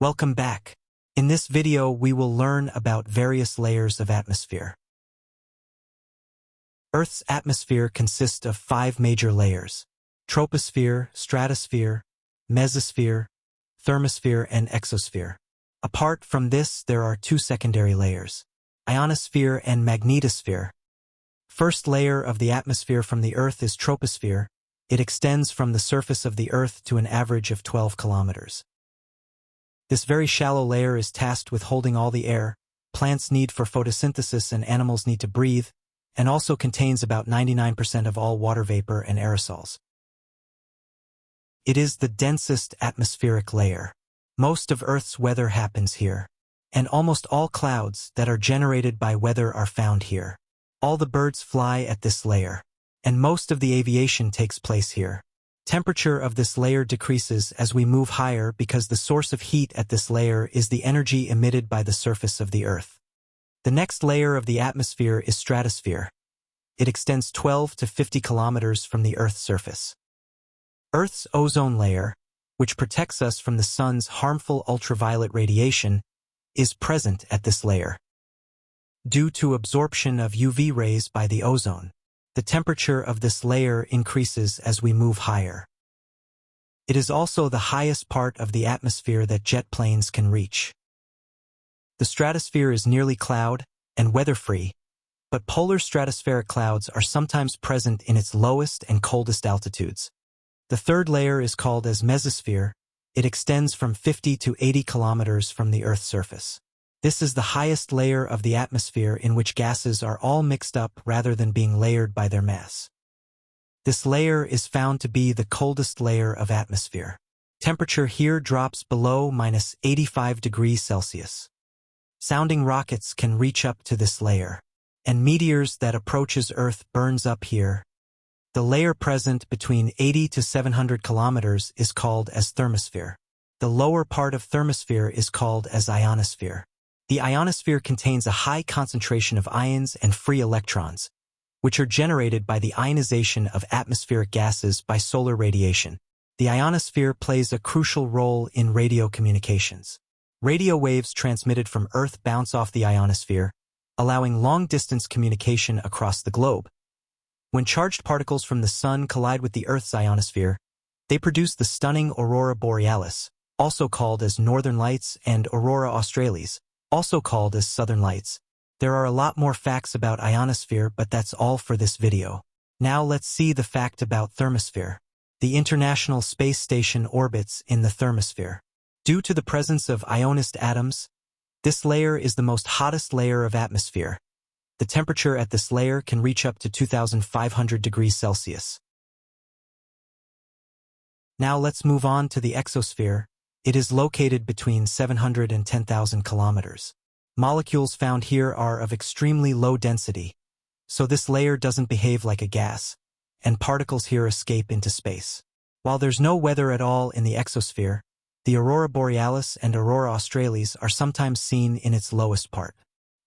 Welcome back. In this video, we will learn about various layers of atmosphere. Earth's atmosphere consists of 5 major layers: troposphere, stratosphere, mesosphere, thermosphere, and exosphere. Apart from this, there are 2 secondary layers: ionosphere and magnetosphere. First layer of the atmosphere from the Earth is troposphere. It extends from the surface of the Earth to an average of 12 kilometers. This very shallow layer is tasked with holding all the air plants need for photosynthesis and animals need to breathe, and also contains about 99% of all water vapor and aerosols. It is the densest atmospheric layer. Most of Earth's weather happens here, and almost all clouds that are generated by weather are found here. All the birds fly at this layer, and most of the aviation takes place here. Temperature of this layer decreases as we move higher because the source of heat at this layer is the energy emitted by the surface of the Earth. The next layer of the atmosphere is stratosphere. It extends 12 to 50 kilometers from the Earth's surface. Earth's ozone layer, which protects us from the sun's harmful ultraviolet radiation, is present at this layer. Due to absorption of UV rays by the ozone, the temperature of this layer increases as we move higher. It is also the highest part of the atmosphere that jet planes can reach. The stratosphere is nearly cloud and weather-free, but polar stratospheric clouds are sometimes present in its lowest and coldest altitudes. The third layer is called as mesosphere. It extends from 50 to 80 kilometers from the Earth's surface. This is the highest layer of the atmosphere in which gases are all mixed up rather than being layered by their mass. This layer is found to be the coldest layer of atmosphere. Temperature here drops below -85 degrees Celsius. Sounding rockets can reach up to this layer, and meteors that approaches Earth burns up here. The layer present between 80 to 700 kilometers is called as thermosphere. The lower part of thermosphere is called as ionosphere. The ionosphere contains a high concentration of ions and free electrons, which are generated by the ionization of atmospheric gases by solar radiation. The ionosphere plays a crucial role in radio communications. Radio waves transmitted from Earth bounce off the ionosphere, allowing long-distance communication across the globe. When charged particles from the Sun collide with the Earth's ionosphere, they produce the stunning aurora borealis, also called as northern lights, and aurora australis, also called as southern lights. There are a lot more facts about ionosphere, but that's all for this video. Now let's see the fact about thermosphere. The International Space Station orbits in the thermosphere. Due to the presence of ionized atoms, this layer is the most hottest layer of atmosphere. The temperature at this layer can reach up to 2,500 degrees Celsius. Now let's move on to the exosphere. It is located between 700 and 10,000 kilometers. Molecules found here are of extremely low density, so this layer doesn't behave like a gas, and particles here escape into space. While there's no weather at all in the exosphere, the aurora borealis and aurora australis are sometimes seen in its lowest part.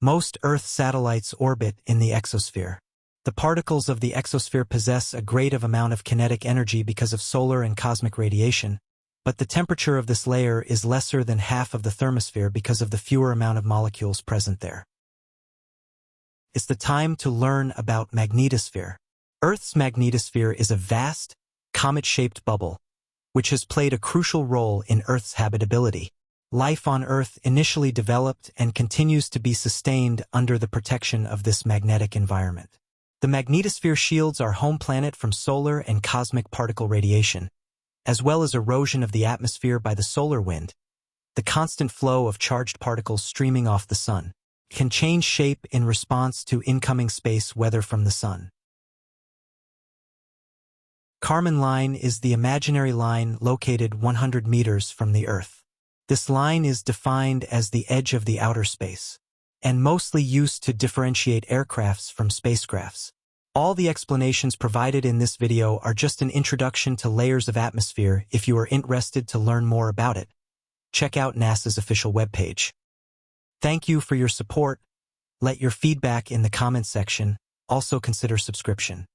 Most Earth satellites orbit in the exosphere. The particles of the exosphere possess a great amount of kinetic energy because of solar and cosmic radiation, but the temperature of this layer is lesser than half of the thermosphere because of the fewer amount of molecules present there. It's the time to learn about magnetosphere. Earth's magnetosphere is a vast, comet-shaped bubble, which has played a crucial role in Earth's habitability. Life on Earth initially developed and continues to be sustained under the protection of this magnetic environment. The magnetosphere shields our home planet from solar and cosmic particle radiation, as well as erosion of the atmosphere by the solar wind. The constant flow of charged particles streaming off the sun can change shape in response to incoming space weather from the sun. Kármán line is the imaginary line located 100 meters from the Earth. This line is defined as the edge of the outer space, and mostly used to differentiate aircrafts from spacecrafts. All the explanations provided in this video are just an introduction to layers of atmosphere. If you are interested to learn more about it, check out NASA's official webpage. Thank you for your support. Let your feedback in the comments section. Also consider subscription.